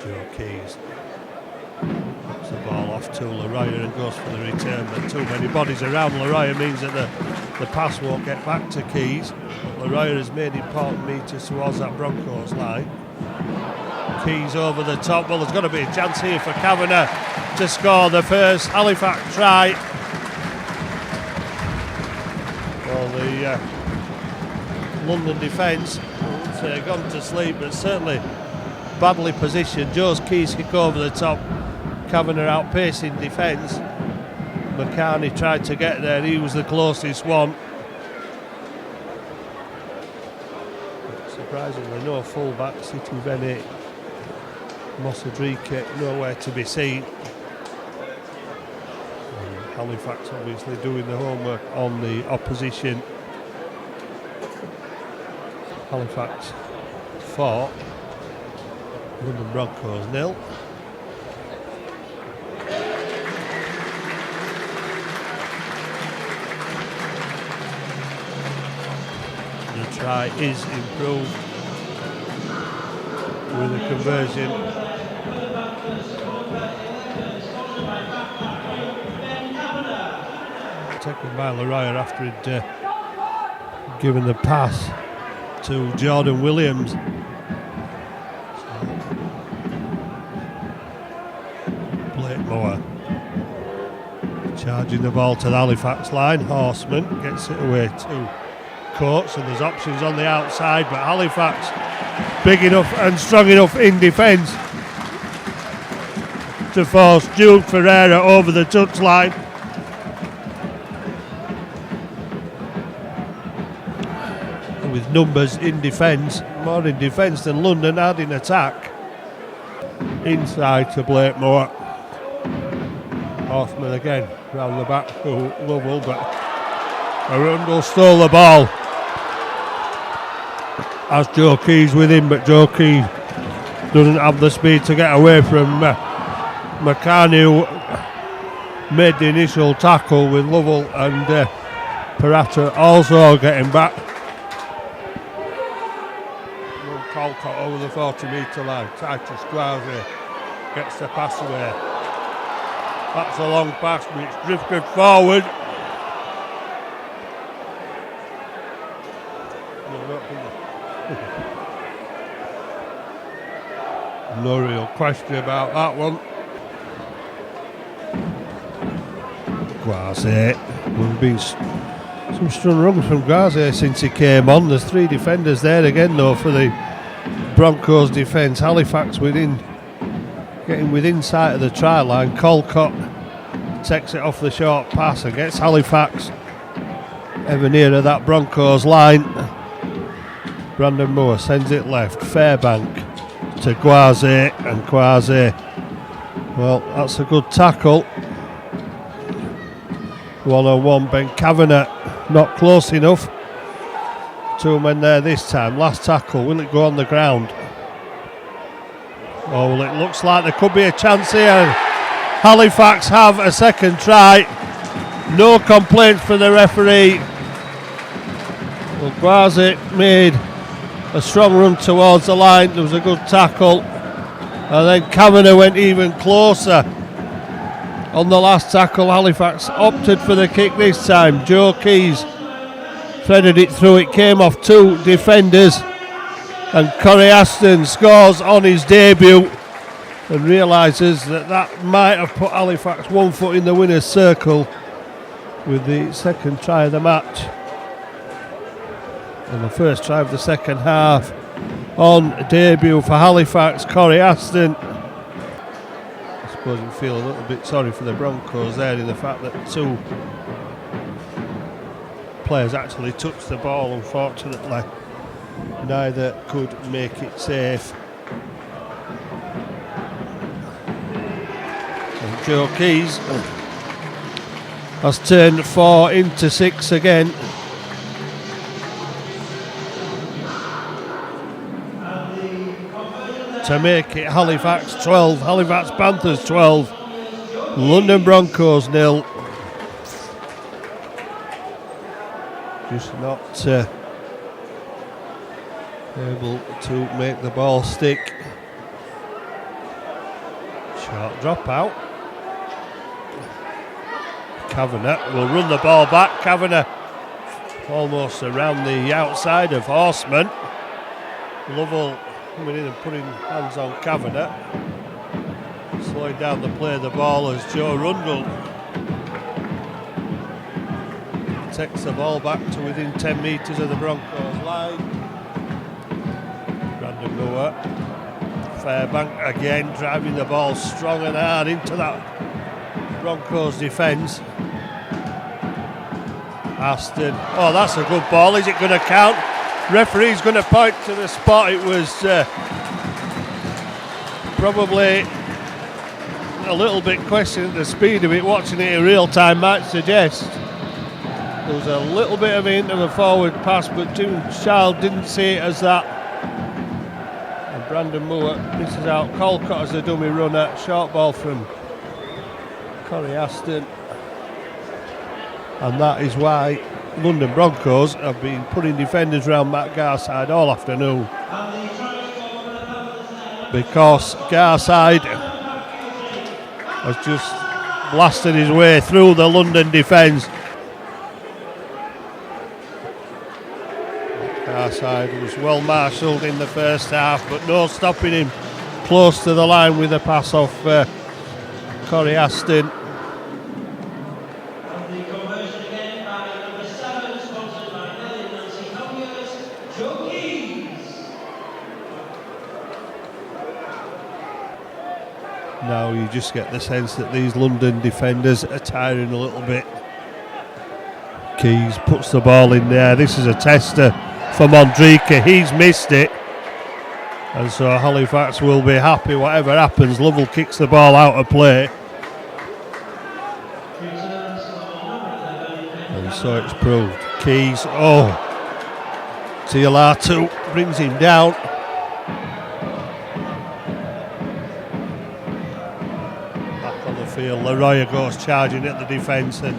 Joe Keys puts the ball off to Leroyer and goes for the return, but too many bodies around Leroyer means that the pass won't get back to Keys. But Leroyer has made important meters towards that Broncos line. Keys over the top. Well, there's got to be a chance here for Kavanagh to score the first Halifax try. Well, the London defence, I wouldn't say gone to sleep, but certainly badly positioned. Joe's Keys kick over the top. Kavanagh outpacing defence. McCartney tried to get there, he was the closest one. Surprisingly, no full-back. City Bennett, Mossadrike nowhere to be seen. And Halifax obviously doing the homework on the opposition. Halifax 4, London Broncos 0. The try is improved with a conversion. Taken by Leroyer after he'd given the pass to Jordan Williams. Blakemore charging the ball to the Halifax line. Horseman gets it away to Coates, and there's options on the outside, but Halifax big enough and strong enough in defence to force Jude Ferreira over the touchline. With numbers in defence, more in defence than London had in attack. Inside to Blakemore. Hoffman again round the back to Lovell, but Arundel stole the ball. Has Joe Keys with him, but Joe Keys doesn't have the speed to get away from McCartney, who made the initial tackle with Lovell, and Parata also getting back. Colcott over the 40-metre line. Titus Gwazi gets the pass away. That's a long pass, but it's drifted forward. No real question about that one. Gwazi. There's been some strong runs from Gwazi since he came on. There's 3 defenders there again, though, for the Broncos defence. Halifax getting within sight of the try line. Colcott takes it off the short pass and gets Halifax ever nearer that Broncos line. Brandon Moore sends it left. Fairbank to Gwazi, and Gwazi, well, that's a good tackle. 1-on-1. Ben Kavanagh not close enough. 2 men there this time. Last tackle, will it go on the ground? Oh, well, it looks like there could be a chance here. Halifax have a second try. No complaints for the referee. Well, Gwazi made a strong run towards the line. There was a good tackle, and then Kavanagh went even closer on the last tackle. Halifax opted for the kick this time. Joe Keys threaded it through. It came off 2 defenders, and Corey Aston scores on his debut and realises that might have put Halifax 1 foot in the winner's circle with the second try of the match. And the first try of the second half on debut for Halifax, Corey Aston. I suppose you feel a little bit sorry for the Broncos there in the fact that 2 players actually touched the ball. Unfortunately, neither could make it safe. And Joe Keys has turned 4 into 6 again. To make it Halifax 12, Halifax Panthers 12, London Broncos 0. Just not able to make the ball stick. Short drop out. Kavanagh will run the ball back. Kavanagh almost around the outside of Horseman. Lovell coming in and putting hands on Kavanagh. Slowing down the play of the ball as Joe Rundle takes the ball back to within 10 metres of the Broncos line. Brandon Moore. Fairbank again driving the ball strong and hard into that Broncos defence. Aston. Oh, that's a good ball. Is it going to count? Referee's going to point to the spot. It was probably a little bit questioning the speed of it. Watching it in real time might suggest there was a little bit of a hint of a forward pass, but Jim Child didn't see it as that. And Brandon Moore misses out. Colcott as a dummy runner. Short ball from Corey Aston. And that is why London Broncos have been putting defenders around Matt Garside all afternoon. Because Garside has just blasted his way through the London defence. Garside was well marshalled in the first half, but no stopping him close to the line with a pass off Corey Aston. Now you just get the sense that these London defenders are tiring a little bit. Keys puts the ball in there. This is a tester for Mondrika. He's missed it. And so Halifax will be happy whatever happens. Lovell kicks the ball out of play. And so it's proved. Keys, TLR2 brings him down. Field. Leroy goes charging at the defence and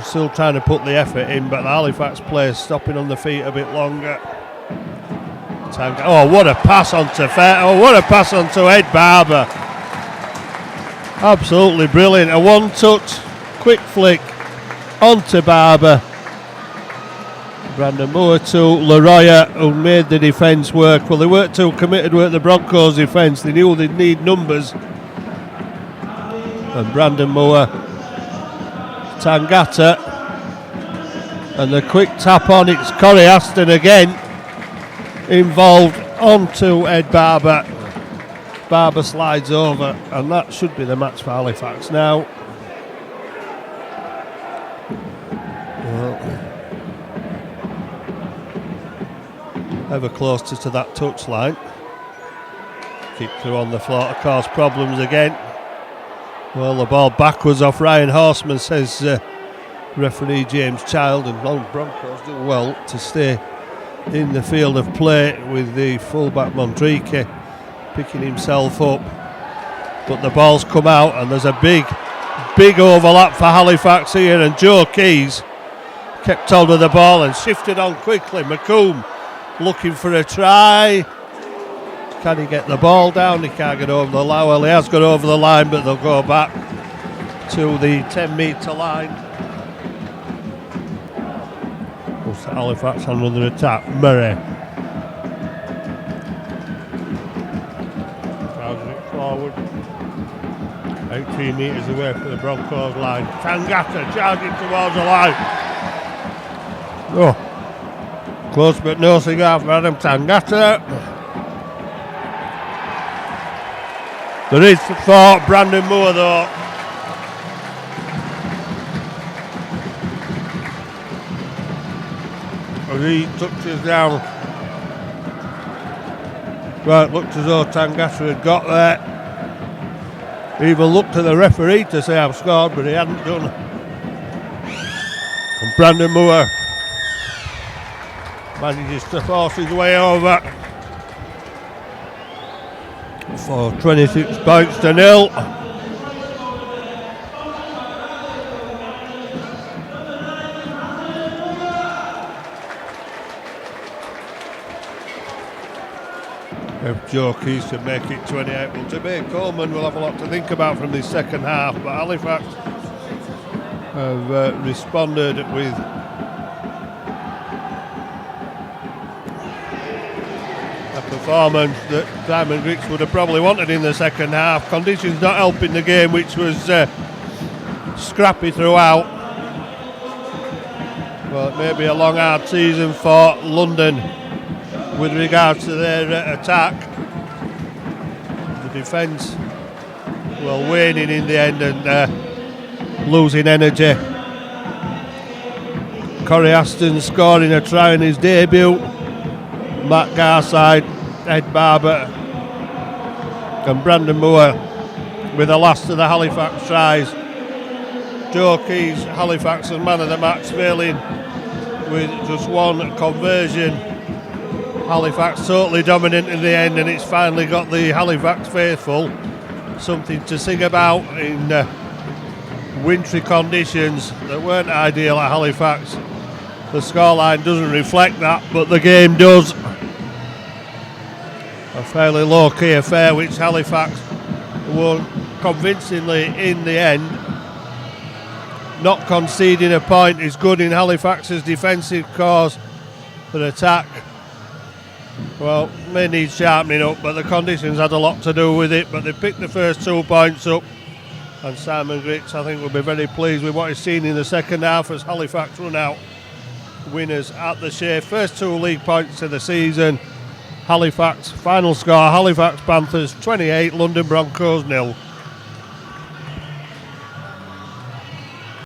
still trying to put the effort in, but the Halifax players stopping on the feet a bit longer. What a pass onto what a pass onto Ed Barber. Absolutely brilliant. A one-touch quick flick onto Barber. Brandon Moore to Leroy, who made the defence work. Well, they weren't too committed with the Broncos defence. They knew they'd need numbers. And Brandon Moore, Tangata, and the quick tap on. It's Corey Aston again involved onto Ed Barber. Barber slides over, and that should be the match for Halifax now. Ever closer to that touchline. Keep through on the floor to cause problems again. Well, the ball backwards off Ryan Horseman, says referee James Child, and London Broncos do well to stay in the field of play with the fullback Mondrika picking himself up. But the ball's come out and there's a big overlap for Halifax here, and Joe Keys kept hold of the ball and shifted on quickly. McComb looking for a try. Can he get the ball down? He can't get over the line. Well, he has got over the line, but they'll go back to the 10-metre line. What's Halifax on another attack? Murray drives it forward. 18 metres away from the Broncos line. Tangata charging towards the line. Close but no cigar for Adam Tangata. There is for Brandon Moore though. As he touches down. Right, looked as though Tangata had got there. He even looked to the referee to say I've scored, but he hadn't done. And Brandon Moore manages to force his way over for 26 points to 0. If Joe Keys can make it 28, well, Jermaine Coleman will have a lot to think about from this second half, but Halifax have responded with a performance that Diamond Griggs would have probably wanted in the second half. Conditions not helping the game, which was scrappy throughout. Well, it may be a long hard season for London with regards to their attack. The defence, well, waning in the end and losing energy. Corey Aston scoring a try in his debut. Matt Garside, Ed Barber and Brandon Moore with the last of the Halifax tries. Joe Keys, Halifax and man of the match, failing with just one conversion. Halifax totally dominant in the end, and it's finally got the Halifax faithful something to sing about in wintry conditions that weren't ideal at Halifax. The scoreline doesn't reflect that, but the game does. A fairly low-key affair which Halifax won convincingly in the end. Not conceding a point is good in Halifax's defensive cause. For attack, well, may need sharpening up, but the conditions had a lot to do with it. But they picked the first 2 points up, and Simon Griggs, I think, will be very pleased with what he's seen in the second half as Halifax run out winners at the Shay. First 2 league points of the season. Halifax, final score, Halifax Panthers 28, London Broncos 0.